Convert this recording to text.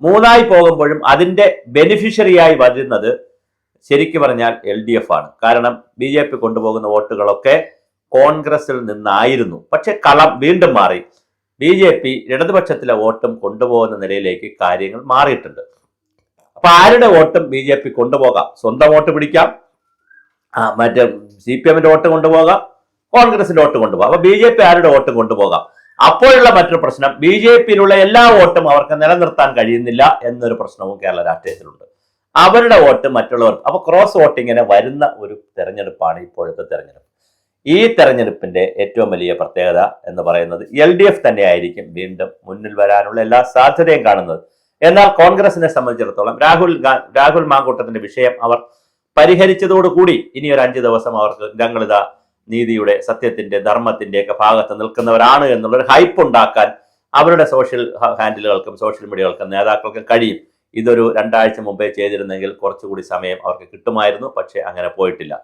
മൂന്നായി പോകുമ്പോഴും അതിന്റെ ബെനിഫിഷ്യറിയായി വരുന്നത് ശരിക്കു പറഞ്ഞാൽ LDF ആണ്. കാരണം BJP കൊണ്ടുപോകുന്ന വോട്ടുകളൊക്കെ കോൺഗ്രസിൽ നിന്നായിരുന്നു. പക്ഷെ കളം വീണ്ടും മാറി. BJP ഇടതുപക്ഷത്തിലെ വോട്ടും കൊണ്ടുപോകുന്ന നിലയിലേക്ക് കാര്യങ്ങൾ മാറിയിട്ടുണ്ട്. അപ്പൊ ആരുടെ വോട്ടും BJP കൊണ്ടുപോകാം. സ്വന്തം വോട്ട് പിടിക്കാം, മറ്റേ CPM-ന്റെ വോട്ട് കൊണ്ടുപോകാം, കോൺഗ്രസിന്റെ വോട്ട് കൊണ്ടുപോകാം. അപ്പൊ BJP ആരുടെ വോട്ടും കൊണ്ടുപോകാം. അപ്പോഴുള്ള മറ്റൊരു പ്രശ്നം, BJP-യിലുള്ള എല്ലാ വോട്ടും അവർക്ക് നിലനിർത്താൻ കഴിയുന്നില്ല എന്നൊരു പ്രശ്നവും കേരള രാഷ്ട്രീയത്തിലുണ്ട്. അവരുടെ വോട്ട് മറ്റുള്ളവർ, അപ്പൊ ക്രോസ് വോട്ടിങ്ങിന് വരുന്ന ഒരു തെരഞ്ഞെടുപ്പാണ് ഇപ്പോഴത്തെ തെരഞ്ഞെടുപ്പ്. ഈ തെരഞ്ഞെടുപ്പിന്റെ ഏറ്റവും വലിയ പ്രത്യേകത എന്ന് പറയുന്നത് LDF തന്നെയായിരിക്കും വീണ്ടും മുന്നിൽ വരാനുള്ള എല്ലാ സാധ്യതയും കാണുന്നത്. എന്നാൽ കോൺഗ്രസിനെ സംബന്ധിച്ചിടത്തോളം രാഹുൽ മാങ്കൂട്ടത്തിന്റെ വിഷയം അവർ പരിഹരിച്ചതോടുകൂടി ഇനി ഒരു 5 ദിവസം അവർക്ക് ഞങ്ങളിതാ നീതിയുടെ, സത്യത്തിന്റെ, ധർമ്മത്തിന്റെ ഒക്കെ ഭാഗത്ത് നിൽക്കുന്നവരാണ് എന്നുള്ളൊരു ഹൈപ്പ് ഉണ്ടാക്കാൻ അവരുടെ സോഷ്യൽ ഹാൻഡിലുകൾക്കും സോഷ്യൽ മീഡിയകൾക്കും നേതാക്കൾക്കും കഴിയും. ഇതൊരു 2 ആഴ്ച മുമ്പേ ചെയ്തിരുന്നെങ്കിൽ കുറച്ചുകൂടി സമയം അവർക്ക് കിട്ടുമായിരുന്നു. പക്ഷെ അങ്ങനെ പോയിട്ടില്ല.